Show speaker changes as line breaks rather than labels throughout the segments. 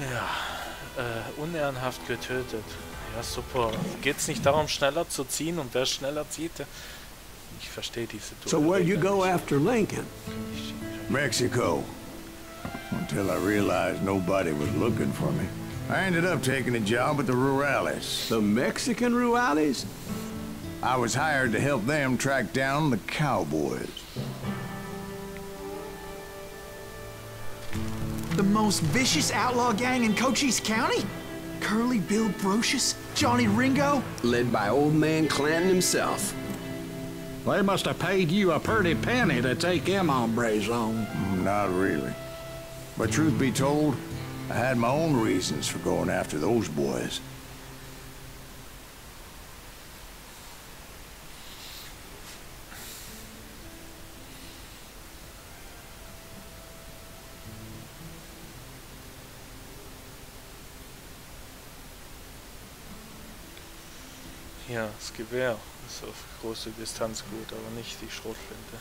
Ja, unehrenhaft getötet. Ja, super. Geht's nicht darum, schneller zu ziehen und wer schneller zieht? Ich verstehe diese Duelle.
So where'd you go after Lincoln?
Mexico. Until I realized nobody was looking for me. I ended up taking a job at the Rurales.
The Mexican Rurales?
I was hired to help them track down the cowboys.
The most vicious outlaw gang in Cochise County? Curly Bill Brocious? Johnny Ringo?
Led by old man Clanton himself.
They must have paid you a pretty penny to take them hombres on.
Not really. But truth be told, I had my own reasons for going after those boys.
Ja, das Gewehr ist auf große Distanz gut, aber nicht die Schrotflinte.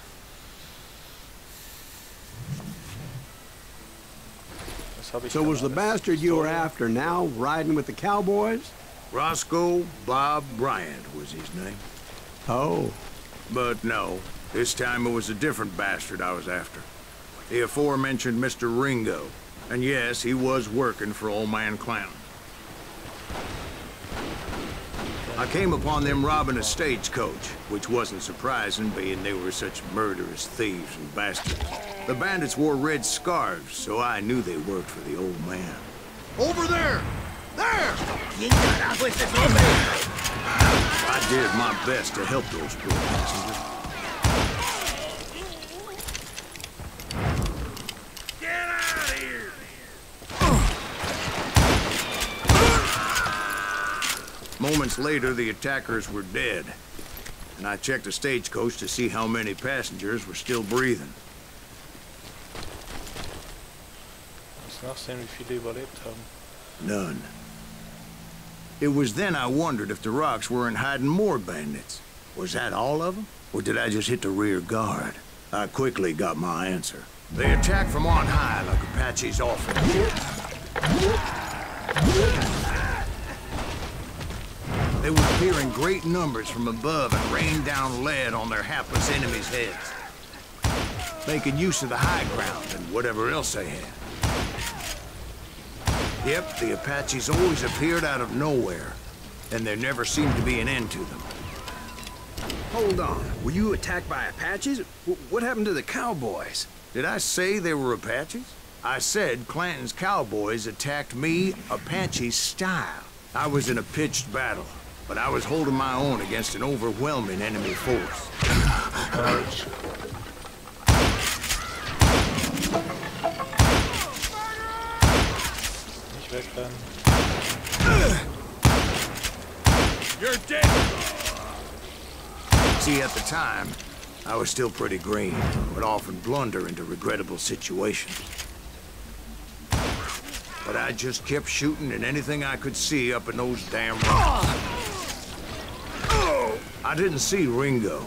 So was the bastard you were after now riding with the cowboys?
Roscoe Bob Bryant was his name.
Oh.
But no, this time it was a different bastard I was after. The aforementioned Mr. Ringo. And yes, he was working for old man Clanton. I came upon them robbing a stagecoach, which wasn't surprising, being they were such murderous thieves and bastards. The bandits wore red scarves, so I knew they worked for the old man. Over there! There! I did my best to help those poor passengers. Get out of here! Moments later, the attackers were dead, and I checked the stagecoach to see how many passengers were still breathing.
Nachsehen, wie viele überlebt haben.
None. It was then I wondered if the rocks weren't hiding more bandits. Was that all of them? Or did I just hit the rear guard? I quickly got my answer. They attacked from on high like Apaches often did. They would appear in great numbers from above and rain down lead on their hapless enemies' heads, making use of the high ground and whatever else they had. Yep, the Apaches always appeared out of nowhere, and there never seemed to be an end to them.
Hold on. Were you attacked by Apaches? What happened to the cowboys?
Did I say they were Apaches? I said Clanton's cowboys attacked me Apache style. I was in a pitched battle, but I was holding my own against an overwhelming enemy force. You're dead! See, at the time, I was still pretty green, would often blunder into regrettable situations. But I just kept shooting at anything I could see up in those damn rocks. I didn't see Ringo,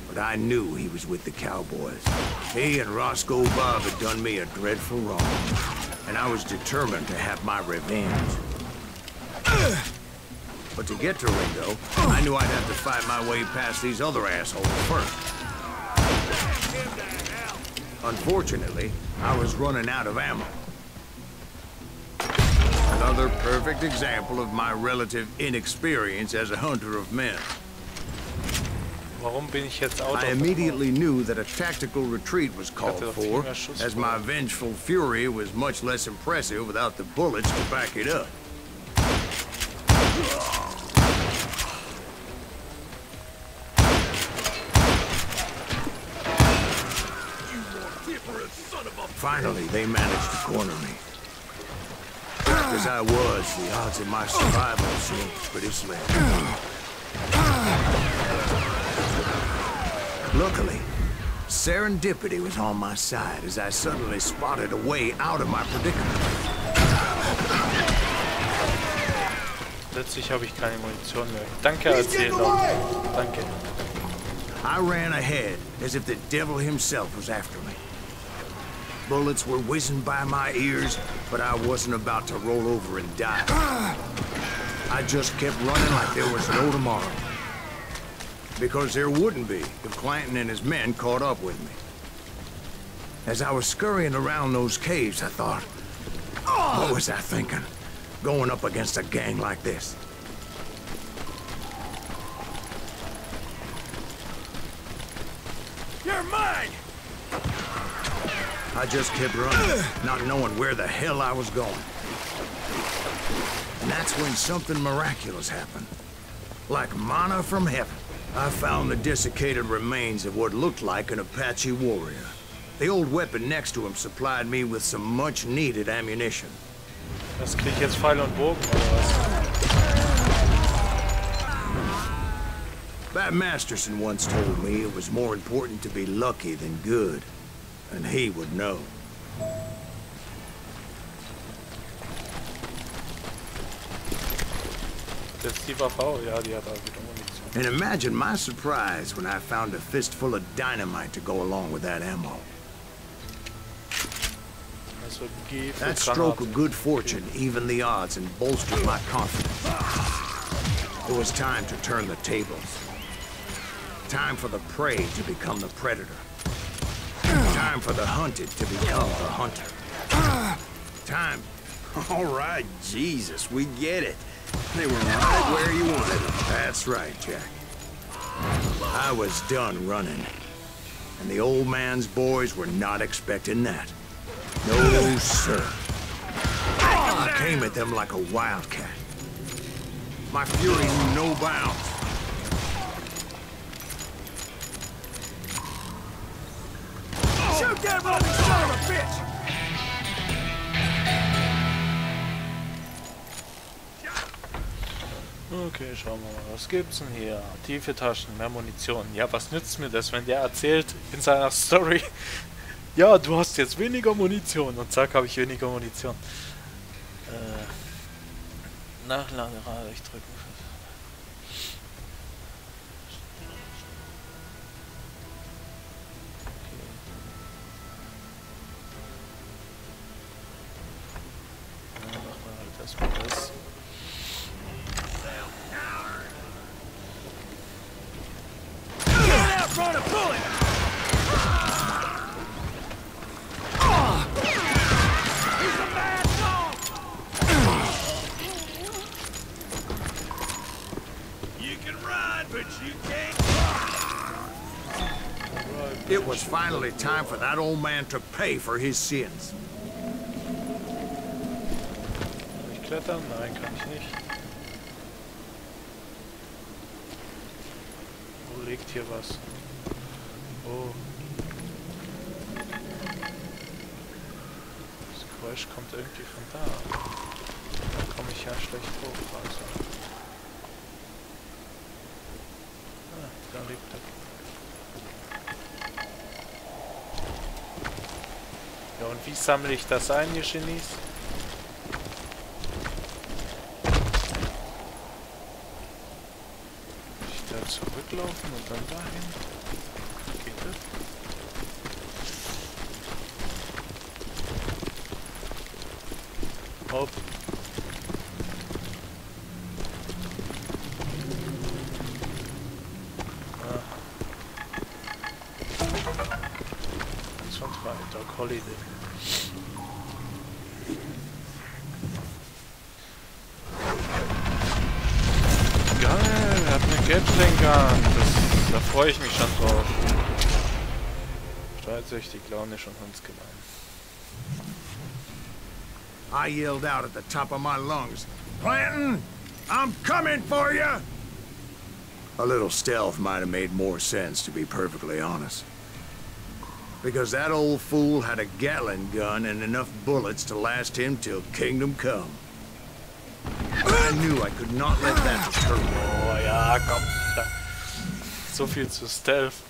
but I knew he was with the cowboys. He and Roscoe Bob had done me a dreadful wrong, and I was determined to have my revenge. But to get to Ringo, I knew I'd have to fight my way past these other assholes first. Unfortunately, I was running out of ammo. Another perfect example of my relative inexperience as a hunter of men.
Warum bin ich jetzt Auto?
I immediately knew that a tactical retreat was called for, as my vengeful fury was much less impressive without the bullets to back it up. Finally, they managed to corner me. As I was, the odds of my survival seemed pretty slim. Luckily, serendipity was on my side as I suddenly spotted a way out of my predicament.
Plötzlich habe ich keine Munition mehr. Danke, Erzähler. Danke.
I ran ahead as if the devil himself was after me. bullets were whizzing by my ears, but I wasn't about to roll over and die. I just kept running like there was no tomorrow. Because there wouldn't be if Clanton and his men caught up with me. As I was scurrying around those caves, I thought, what was I thinking? Going up against a gang like this?
You're mine!
I just kept running, not knowing where the hell I was going. And that's when something miraculous happened. Like manna from heaven. I found the desiccated remains of what looked like an Apache warrior. The old weapon next to him supplied me with some much-needed ammunition.
Was krieg ich jetzt Pfeile und Bogen oder was?
Bat Masterson once told me it was more important to be lucky than good. And he would know.
Jetzt die Waffe auch? Ja, die hat auch wieder Munition.
And imagine my surprise when I found a fistful of dynamite to go along with that ammo.
Also G für
That stroke
Granaten.
of good fortune evened the odds and bolstered my confidence. It was time to turn the tables. Time for the prey to become the predator. Time for the hunted to become the hunter. Time.
All right, Jesus, we get it. They were right where you wanted them.
That's right, Jack. I was done running. And the old man's boys were not expecting that. No, sir. I came at them like a wildcat. My fury knew no bounds.
Shoot that running son of a bitch!
Okay, schauen wir mal, was gibt's denn hier? Tiefe Taschen, mehr Munition. Ja, was nützt mir das, wenn der erzählt in seiner Story, ja, du hast jetzt weniger Munition und zack, habe ich weniger Munition. Nachladerad drücken. Ja, machen wir halt erstmal das.
Run a bullet! He's a mad dog! You can ride, but you can't.
It was finally time for that old man to pay for his sins.
Kann ich klettern? Nein, kann ich nicht. Wo liegt hier was? Oh. Das Geräusch kommt irgendwie von da. Da komme ich ja schlecht hoch. Also. Ah, da liegt er. Ja, und wie sammle ich das ein, ihr Genies? Muss ich da zurücklaufen und dann dahin? Geht das? Hopp. Dog Holiday. Geil, er hat eine Gatling Gun. Da freue ich mich schon drauf. Streitsüchtig, launisch und hundsgemein.
I yelled out at the top of my lungs, "Clanton, I'm coming for you!" A little stealth might have made more sense, to be perfectly honest. Because that old fool had a Gatling gun and enough bullets to last him till kingdom come. I knew I could not let that deter me.
Oh ja, komm. So viel zu Stealth.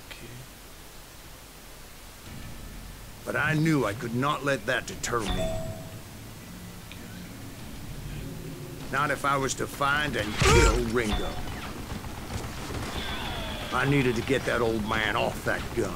Okay.
But I knew I could not let that deter me. Not if I was to find and kill Ringo. I needed to get that old man off that gun.